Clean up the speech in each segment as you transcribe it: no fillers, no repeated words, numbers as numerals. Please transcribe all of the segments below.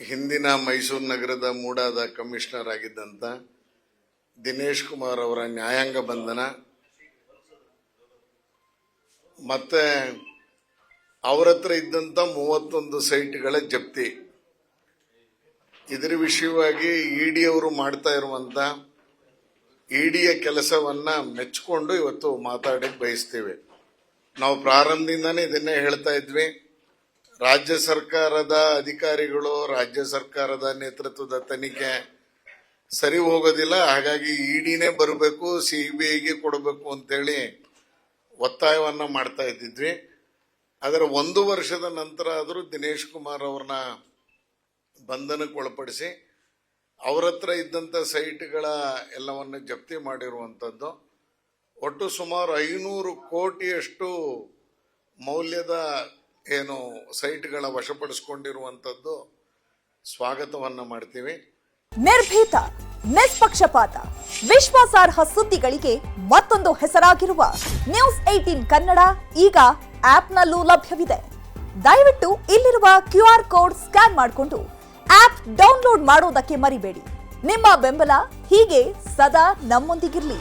ಹಿಂದಿನ ಮೈಸೂರು ನಗರದ ಮೂಡಾದ ಕಮಿಷನರ್ ಆಗಿದ್ದಂತ ದಿನೇಶ್ ಕುಮಾರ್ ಅವರ ನ್ಯಾಯಾಂಗ ಬಂಧನ ಮತ್ತೆ ಅವರ ಹತ್ರ ಇದ್ದಂತ 31 ಸೈಟ್ಗಳ ಜಪ್ತಿ, ಇದರ ವಿಷಯವಾಗಿ ಇಡಿ ಅವರು ಮಾಡ್ತಾ ಇರುವಂತ ಇಡಿಯ ಕೆಲಸವನ್ನ ಮೆಚ್ಚಿಕೊಂಡು ಇವತ್ತು ಮಾತಾಡಕ್ಕೆ ಬಯಸ್ತೇವೆ. ನಾವು ಪ್ರಾರಂಭದಿಂದಾನೇ ಇದನ್ನೇ ಹೇಳ್ತಾ ಇದ್ವಿ. ರಾಜ್ಯ ಸರ್ಕಾರದ ಅಧಿಕಾರಿಗಳು, ರಾಜ್ಯ ಸರ್ಕಾರದ ನೇತೃತ್ವದ ತನಿಖೆ ಸರಿ ಹೋಗೋದಿಲ್ಲ, ಹಾಗಾಗಿ ಇಡಿನೇ ಬರಬೇಕು, ಸಿಬಿಐಗೆ ಕೊಡಬೇಕು ಅಂತೇಳಿ ಒತ್ತಾಯವನ್ನ ಮಾಡ್ತಾ ಇದ್ದಿದ್ವಿ. ಅದರ 1 ವರ್ಷದ ನಂತರ ಆದರೂ ದಿನೇಶ್ ಕುಮಾರ್ ಅವ್ರನ್ನ ಬಂಧನಕ್ಕೆ ಒಳಪಡಿಸಿ ಅವರ ಹತ್ರ ಇದ್ದಂಥ ಸೈಟ್ಗಳ ಎಲ್ಲವನ್ನ ಜಪ್ತಿ ಮಾಡಿರುವಂಥದ್ದು. ಒಟ್ಟು ಸುಮಾರು 500 ಕೋಟಿಯಷ್ಟು ಮೌಲ್ಯದ ಏನು ಸೈಟ್ಗಳ ವಶಪಡಿಸಿಕೊಂಡಿರುವಂಥದ್ದು ಸ್ವಾಗತವನ್ನ ಮಾಡ್ತೀವಿ. ನಿರ್ಭೀತ, ನಿಷ್ಪಕ್ಷಪಾತ, ವಿಶ್ವಾಸಾರ್ಹ ಸುದ್ದಿಗಳಿಗೆ ಮತ್ತೊಂದು ಹೆಸರಾಗಿರುವ ನ್ಯೂಸ್ 18 ಕನ್ನಡ ಈಗ ಆಪ್ನಲ್ಲೂ ಲಭ್ಯವಿದೆ. ದಯವಿಟ್ಟು ಇಲ್ಲಿರುವ QR ಕೋಡ್ ಸ್ಕ್ಯಾನ್ ಮಾಡಿಕೊಂಡು ಆಪ್ ಡೌನ್ಲೋಡ್ ಮಾಡೋದಕ್ಕೆ ಮರಿಬೇಡಿ. ನಿಮ್ಮ ಬೆಂಬಲ ಹೀಗೆ ಸದಾ ನಮ್ಮೊಂದಿಗಿರಲಿ.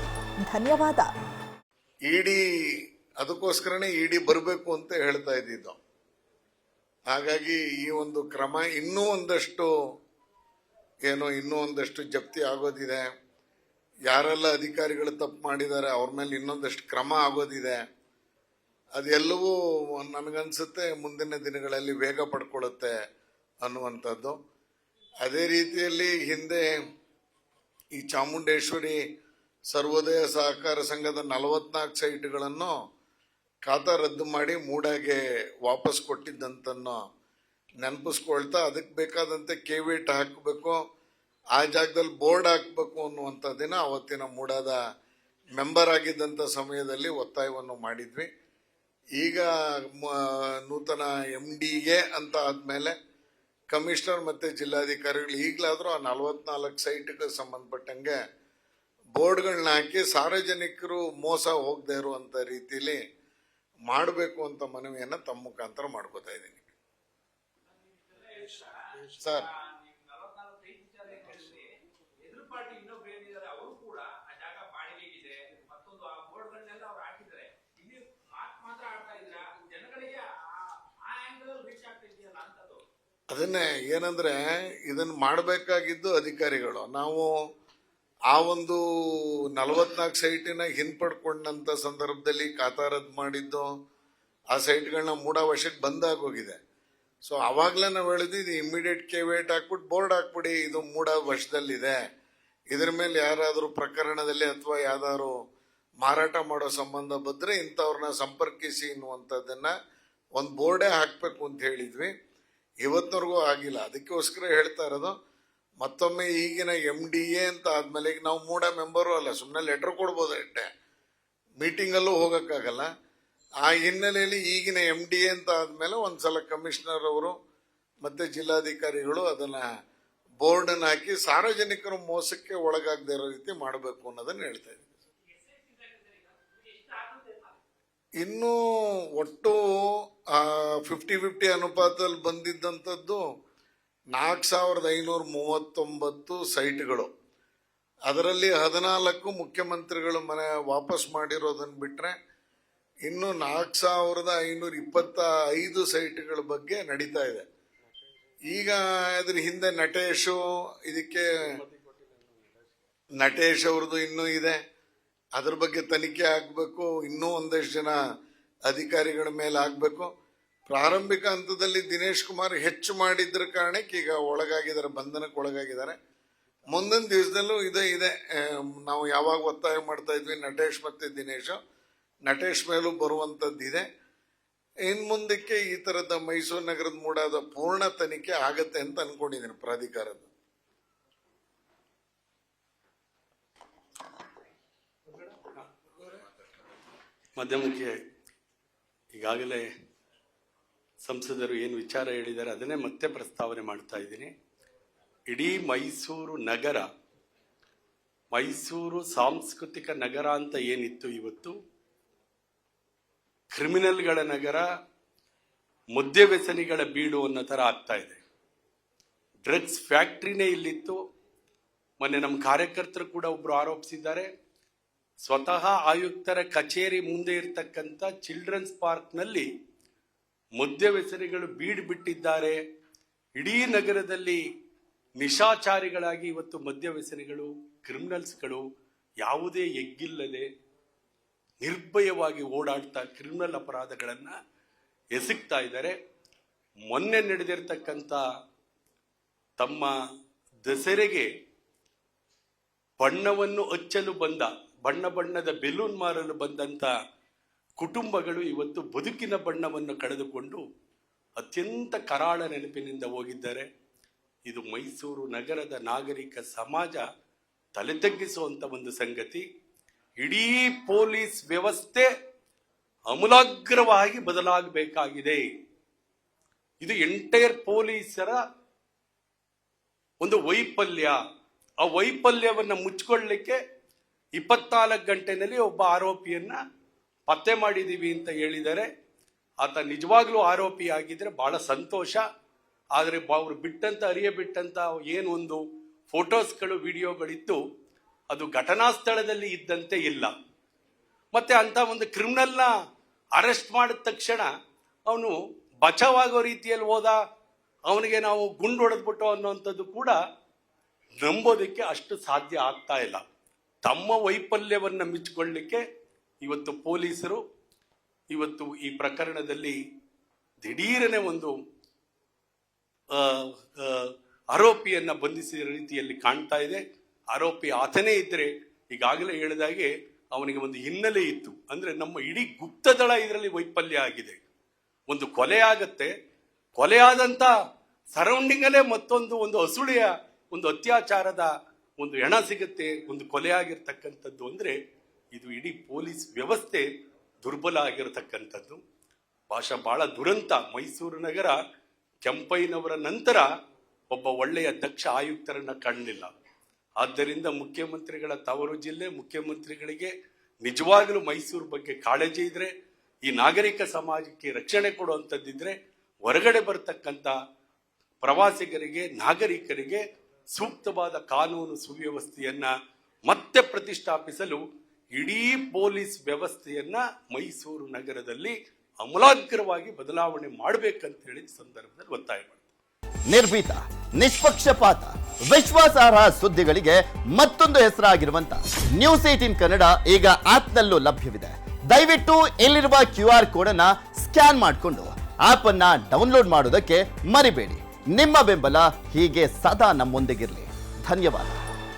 ಧನ್ಯವಾದ. ಇಡಿ ಅದಕ್ಕೋಸ್ಕರನೇ ಇಡಿ ಬರಬೇಕು ಅಂತ ಹೇಳ್ತಾ ಇದ್ದಿದ್ದು. ಹಾಗಾಗಿ ಈ ಒಂದು ಕ್ರಮ ಇನ್ನೂ ಒಂದಷ್ಟು ಜಪ್ತಿ ಆಗೋದಿದೆ. ಯಾರೆಲ್ಲ ಅಧಿಕಾರಿಗಳು ತಪ್ಪು ಮಾಡಿದ್ದಾರೆ ಅವ್ರ ಮೇಲೆ ಇನ್ನೊಂದಷ್ಟು ಕ್ರಮ ಆಗೋದಿದೆ. ಅದೆಲ್ಲವೂ ನನಗನ್ಸುತ್ತೆ ಮುಂದಿನ ದಿನಗಳಲ್ಲಿ ವೇಗ ಪಡ್ಕೊಳ್ಳುತ್ತೆ ಅನ್ನುವಂಥದ್ದು. ಅದೇ ರೀತಿಯಲ್ಲಿ ಹಿಂದೆ ಈ ಚಾಮುಂಡೇಶ್ವರಿ ಸರ್ವೋದಯ ಸಹಕಾರ ಸಂಘದ 44 ಸೈಟ್ಗಳನ್ನು ಖಾತಾ ರದ್ದು ಮಾಡಿ ಮೂಡಾಗೆ ವಾಪಸ್ ಕೊಟ್ಟಿದ್ದಂತನ್ನು ನೆನಪಿಸ್ಕೊಳ್ತಾ ಅದಕ್ಕೆ ಬೇಕಾದಂತೆ ಕೇವಿಟ್ ಹಾಕಬೇಕು, ಆ ಜಾಗದಲ್ಲಿ ಬೋರ್ಡ್ ಹಾಕಬೇಕು ಅನ್ನುವಂಥದ್ದನ್ನ ಅವತ್ತಿನ ಮೂಡಾದ ಮೆಂಬರ್ ಆಗಿದ್ದಂಥ ಸಮಯದಲ್ಲಿ ಒತ್ತಾಯವನ್ನು ಮಾಡಿದ್ವಿ. ಈಗ ನೂತನ MDA ಅಂತ ಆದ್ಮೇಲೆ ಕಮಿಷನರ್ ಮತ್ತೆ ಜಿಲ್ಲಾಧಿಕಾರಿಗಳು ಈಗಲಾದರೂ ಆ 44 ಸೈಟ್ಗೆ ಸಂಬಂಧಪಟ್ಟಂಗೆ ಬೋರ್ಡ್ಗಳನ್ನ ಹಾಕಿ ಸಾರ್ವಜನಿಕರು ಮೋಸ ಹೋಗದೆ ಇರುವಂತ ರೀತಿಯಲ್ಲಿ ಮಾಡಬೇಕು ಅಂತ ಮನವಿಯನ್ನ ತಮ್ಮ ಮುಖಾಂತರ ಮಾಡ್ಕೋತಾ ಇದ್ದೀನಿ. ಸರ್, ಅದನ್ನೇ ಏನಂದ್ರೆ ಇದನ್ನ ಮಾಡಬೇಕಾಗಿದ್ದು ಅಧಿಕಾರಿಗಳು. ನಾವು ಆ ಒಂದು 44 ಸೈಟಿನ ಹಿಂಪಡ್ಕೊಂಡಂತ ಸಂದರ್ಭದಲ್ಲಿ ಖಾತಾ ರದ್ದು ಮಾಡಿದ್ದು, ಆ ಸೈಟ್ಗಳನ್ನ ಮೂಡ ವಶಕ್ಕೆ ಬಂದಾಗೋಗಿದೆ. ಸೊ ಅವಾಗ್ಲೇ ನಾವು ಹೇಳಿದ್ವಿ, ಇದು ಇಮಿಡಿಯೇಟ್ ಕೇವೇಟ್ ಹಾಕ್ಬಿಟ್ಟು ಬೋರ್ಡ್ ಹಾಕ್ಬಿಡಿ, ಇದು ಮೂಡ ವಶದಲ್ಲಿದೆ, ಇದ್ರ ಮೇಲೆ ಯಾರಾದರೂ ಪ್ರಕರಣದಲ್ಲಿ ಅಥವಾ ಯಾವ್ದಾದ್ರು ಮಾರಾಟ ಮಾಡೋ ಸಂಬಂಧ ಬಂದ್ರೆ ಇಂಥವ್ರನ್ನ ಸಂಪರ್ಕಿಸಿ ಎನ್ನುವಂಥದ್ದನ್ನ ಒಂದು ಬೋರ್ಡೇ ಹಾಕ್ಬೇಕು ಅಂತ ಹೇಳಿದ್ವಿ. ಇವತ್ತಿನವರೆಗೂ ಆಗಿಲ್ಲ. ಅದಕ್ಕೋಸ್ಕರ ಹೇಳ್ತಾ ಇರೋದು, ಮತ್ತೊಮ್ಮೆ ಈಗಿನ MDA ಅಂತ ಆದ್ಮೇಲೆ ಈಗ ನಾವು ಮೂಡ ಮೆಂಬರು ಅಲ್ಲ, ಸುಮ್ಮನೆ ಲೆಟರ್ ಕೊಡ್ಬೋದು ಅಷ್ಟೇ, ಮೀಟಿಂಗಲ್ಲೂ ಹೋಗಕ್ಕಾಗಲ್ಲ. ಆ ಹಿನ್ನೆಲೆಯಲ್ಲಿ ಈಗಿನ MDA ಅಂತ ಆದ್ಮೇಲೆ ಒಂದ್ಸಲ ಕಮಿಷನರ್ ಅವರು ಮತ್ತೆ ಜಿಲ್ಲಾಧಿಕಾರಿಗಳು ಅದನ್ನ ಬೋರ್ಡನ್ನು ಹಾಕಿ ಸಾರ್ವಜನಿಕರು ಮೋಸಕ್ಕೆ ಒಳಗಾಗದೇ ಇರೋ ರೀತಿ ಮಾಡಬೇಕು ಅನ್ನೋದನ್ನ ಹೇಳ್ತಾ ಇದ್ದೀವಿ. ಇನ್ನು ಒಟ್ಟು 50-50 ಅನುಪಾತದಲ್ಲಿ ಬಂದಿದ್ದಂಥದ್ದು 4539 ಸೈಟ್ಗಳು. ಅದರಲ್ಲಿ 14 ಮುಖ್ಯಮಂತ್ರಿಗಳು ಮನೆ ವಾಪಸ್ ಮಾಡಿರೋದನ್ನ ಬಿಟ್ರೆ ಇನ್ನು 4525 ಸೈಟ್ಗಳ ಬಗ್ಗೆ ನಡೀತಾ ಇದೆ. ಈಗ ಅದ್ರ ಹಿಂದೆ ನಟೇಶ್ ಅವ್ರದ್ದು ಇನ್ನೂ ಇದೆ, ಅದ್ರ ಬಗ್ಗೆ ತನಿಖೆ ಆಗ್ಬೇಕು. ಇನ್ನೂ ಒಂದಷ್ಟು ಜನ ಅಧಿಕಾರಿಗಳ ಮೇಲೆ ಆಗ್ಬೇಕು. ಪ್ರಾರಂಭಿಕ ಹಂತದಲ್ಲಿ ದಿನೇಶ್ ಕುಮಾರ್ ಹೆಚ್ಚು ಮಾಡಿದ್ರ ಕಾರಣಕ್ಕೆ ಈಗ ಒಳಗಾಗಿದ್ದಾರೆ, ಬಂಧನಕ್ಕೆ ಒಳಗಾಗಿದ್ದಾರೆ. ಮುಂದಿನ ದಿವಸದಲ್ಲೂ ಇದೆ. ನಾವು ಯಾವಾಗ ಒತ್ತಾಯ ಮಾಡ್ತಾ ಇದ್ವಿ ನಟೇಶ್ ಮತ್ತೆ ನಟೇಶ್ ಮೇಲೂ ಬರುವಂತದ್ದಿದೆ. ಇನ್ ಮುಂದಕ್ಕೆ ಈ ತರದ ಮೈಸೂರು ನಗರದ ಮೂಡಾದ ಪೂರ್ಣ ತನಿಖೆ ಆಗತ್ತೆ ಅಂತ ಅನ್ಕೊಂಡಿದ್ದೀನಿ ಪ್ರಾಧಿಕಾರದ. ಮಾಧ್ಯಮಕ್ಕೆ ಈಗಾಗಲೇ ಸಂಸದರು ಏನು ವಿಚಾರ ಹೇಳಿದ್ದಾರೆ ಅದನ್ನೇ ಮತ್ತೆ ಪ್ರಸ್ತಾವನೆ ಮಾಡ್ತಾ ಇದ್ದೀನಿ. ಇಡೀ ಮೈಸೂರು ಸಾಂಸ್ಕೃತಿಕ ನಗರ ಅಂತ ಏನಿತ್ತು, ಇವತ್ತು ಕ್ರಿಮಿನಲ್ಗಳ ನಗರ, ಮದ್ಯ ವ್ಯಸನಿಗಳ ಬೀಡು ಅನ್ನೋ ಥರ ಆಗ್ತಾ ಇದೆ. ಡ್ರಗ್ಸ್ ಫ್ಯಾಕ್ಟ್ರಿನೇ ಇಲ್ಲಿತ್ತು. ಮೊನ್ನೆ ನಮ್ಮ ಕಾರ್ಯಕರ್ತರು ಕೂಡ ಒಬ್ರು ಆರೋಪಿಸಿದ್ದಾರೆ, ಸ್ವತಃ ಆಯುಕ್ತರ ಕಚೇರಿ ಮುಂದೆ ಇರತಕ್ಕಂಥ ಚಿಲ್ಡ್ರನ್ಸ್ ಪಾರ್ಕ್ನಲ್ಲಿ ಮದ್ಯ ವ್ಯಸನಿಗಳು ಬೀಡು ಬಿಟ್ಟಿದ್ದಾರೆ. ಇಡೀ ನಗರದಲ್ಲಿ ನಿಶಾಚಾರಿಗಳಾಗಿ ಇವತ್ತು ಮದ್ಯ ವ್ಯಸನಿಗಳು, ಕ್ರಿಮಿನಲ್ಸ್ಗಳು ಯಾವುದೇ ಎಗ್ಗಿಲ್ಲದೆ ನಿರ್ಭಯವಾಗಿ ಓಡಾಡ್ತಾ ಕ್ರಿಮಿನಲ್ ಅಪರಾಧಗಳನ್ನ ಎಸಗ್ತಾ ಇದ್ದಾರೆ. ಮೊನ್ನೆ ನಡೆದಿರ್ತಕ್ಕಂಥ ತಮ್ಮ ದಸರೆಗೆ ಬಣ್ಣವನ್ನು ಹಚ್ಚಲು ಬಂದ, ಬಣ್ಣ ಬಣ್ಣದ ಬೆಲೂನ್ ಮಾರಲು ಬಂದಂತ ಕುಟುಂಬಗಳು ಇವತ್ತು ಬದುಕಿನ ಬಣ್ಣವನ್ನು ಕಳೆದುಕೊಂಡು ಅತ್ಯಂತ ಕರಾಳ ನೆನಪಿನಿಂದ ಹೋಗಿದ್ದಾರೆ. ಇದು ಮೈಸೂರು ನಗರದ ನಾಗರಿಕ ಸಮಾಜ ತಲೆ ತಗ್ಗಿಸುವಂತ ಒಂದು ಸಂಗತಿ. ಇಡೀ ಪೊಲೀಸ್ ವ್ಯವಸ್ಥೆ ಅಮೂಲಾಗ್ರವಾಗಿ ಬದಲಾಗಬೇಕಾಗಿದೆ. ಇದು ಎಂಟೈರ್ ಪೊಲೀಸರ ಒಂದು ವೈಫಲ್ಯ. ಆ ವೈಫಲ್ಯವನ್ನು ಮುಚ್ಚಿಕೊಳ್ಳಲಿಕ್ಕೆ 24 ಗಂಟೆನಲ್ಲಿ ಒಬ್ಬ ಆರೋಪಿಯನ್ನ ಪತ್ತೆ ಮಾಡಿದೀವಿ ಅಂತ ಹೇಳಿದ್ದಾರೆ. ಆತ ನಿಜವಾಗ್ಲೂ ಆರೋಪಿ ಆಗಿದ್ರೆ ಬಹಳ ಸಂತೋಷ. ಆದರೆ ಅವರು ಬಿಟ್ಟಂತ ಬಿಟ್ಟಂತ ಏನೊಂದು ಫೋಟೋಸ್ಗಳು ವಿಡಿಯೋಗಳಿತ್ತು, ಅದು ಘಟನಾ ಸ್ಥಳದಲ್ಲಿ ಇದ್ದಂತೆ ಇಲ್ಲ. ಮತ್ತೆ ಅಂತ ಒಂದು ಕ್ರಿಮಿನಲ್ನ ಅರೆಸ್ಟ್ ಮಾಡಿದ ತಕ್ಷಣ ಅವನು ಬಚಾವಾಗೋ ರೀತಿಯಲ್ಲಿ ಹೋದ, ಅವನಿಗೆ ನಾವು ಗುಂಡು ಹೊಡೆದ್ಬಿಟ್ಟು ಅನ್ನೋಂಥದ್ದು ಕೂಡ ನಂಬೋದಕ್ಕೆ ಅಷ್ಟು ಸಾಧ್ಯ ಆಗ್ತಾ ಇಲ್ಲ. ತಮ್ಮ ವೈಫಲ್ಯವನ್ನು ಮೆಚ್ಚಿಕೊಳ್ಳಲಿಕ್ಕೆ ಇವತ್ತು ಪೊಲೀಸರು ಇವತ್ತು ಈ ಪ್ರಕರಣದಲ್ಲಿ ದಿಢೀರನೆ ಒಂದು ಆರೋಪಿಯನ್ನ ಬಂಧಿಸಿದ ರೀತಿಯಲ್ಲಿ ಕಾಣ್ತಾ ಇದೆ. ಆರೋಪಿ ಆತನೇ ಇದ್ರೆ ಈಗಾಗಲೇ ಹೇಳಿದಾಗೆ ಅವನಿಗೆ ಒಂದು ಹಿನ್ನೆಲೆ ಇತ್ತು. ಅಂದ್ರೆ ನಮ್ಮ ಇಡೀ ಗುಪ್ತದಳ ಇದರಲ್ಲಿ ವೈಫಲ್ಯ ಆಗಿದೆ. ಒಂದು ಕೊಲೆ ಆಗತ್ತೆ, ಕೊಲೆಯಾದಂತ ಸರೌಂಡಿಂಗ್ ಅಲ್ಲೇ ಮತ್ತೊಂದು ಒಂದು ಅಸುಳಿಯ ಒಂದು ಅತ್ಯಾಚಾರದ ಒಂದು ಹೆಣ ಸಿಗುತ್ತೆ, ಒಂದು ಕೊಲೆ ಆಗಿರ್ತಕ್ಕಂಥದ್ದು. ಅಂದ್ರೆ ಇದು ಇಡೀ ಪೊಲೀಸ್ ವ್ಯವಸ್ಥೆ ದುರ್ಬಲ ಆಗಿರತಕ್ಕಂಥದ್ದು. ಬಹಳ ದುರಂತ. ಮೈಸೂರು ನಗರ ಕೆಂಪಯ್ಯನವರ ನಂತರ ಒಬ್ಬ ಒಳ್ಳೆಯ ದಕ್ಷ ಆಯುಕ್ತರನ್ನ ಕಾಣಲಿಲ್ಲ. ಆದ್ದರಿಂದ ಮುಖ್ಯಮಂತ್ರಿಗಳ ತವರು ಜಿಲ್ಲೆ, ಮುಖ್ಯಮಂತ್ರಿಗಳಿಗೆ ನಿಜವಾಗಲೂ ಮೈಸೂರು ಬಗ್ಗೆ ಕಾಳಜಿ ಇದ್ರೆ, ಈ ನಾಗರಿಕ ಸಮಾಜಕ್ಕೆ ರಕ್ಷಣೆ ಕೊಡುವಂಥದ್ದಿದ್ರೆ, ಹೊರಗಡೆ ಬರ್ತಕ್ಕಂಥ ಪ್ರವಾಸಿಗರಿಗೆ, ನಾಗರಿಕರಿಗೆ ಸೂಕ್ತವಾದ ಕಾನೂನು ಸುವ್ಯವಸ್ಥೆಯನ್ನ ಮತ್ತೆ ಪ್ರತಿಷ್ಠಾಪಿಸಲು ಇಡೀ ಪೊಲೀಸ್ ವ್ಯವಸ್ಥೆಯನ್ನ ಮೈಸೂರು ನಗರದಲ್ಲಿ ಅಮೂಲಾಗ್ರವಾಗಿ ಬದಲಾವಣೆ ಮಾಡಬೇಕಂತ ಹೇಳಿ ಸಂದರ್ಭದಲ್ಲಿ ಒತ್ತಾಯ ಮಾಡಿದೆ. ನಿರ್ಭೀತ, ನಿಷ್ಪಕ್ಷಪಾತ, ವಿಶ್ವಾಸಾರ್ಹ ಸುದ್ದಿಗಳಿಗೆ ಮತ್ತೊಂದು ಹೆಸರಾಗಿರುವಂತ ನ್ಯೂಸ್ 18 ಕನ್ನಡ ಈಗ ಆಪ್ನಲ್ಲೂ ಲಭ್ಯವಿದೆ. ದಯವಿಟ್ಟು ಇಲ್ಲಿರುವ QR ಕೋಡ್ ಅನ್ನ ಸ್ಕ್ಯಾನ್ ಮಾಡಿಕೊಂಡು ಆಪ್ ಅನ್ನ ಡೌನ್ಲೋಡ್ ಮಾಡೋದಕ್ಕೆ ಮರಿಬೇಡಿ. ನಿಮ್ಮ ಬೆಂಬಲ ಹೀಗೆ ಸದಾ ನಮ್ಮೊಂದಿಗಿರಲಿ. ಧನ್ಯವಾದ.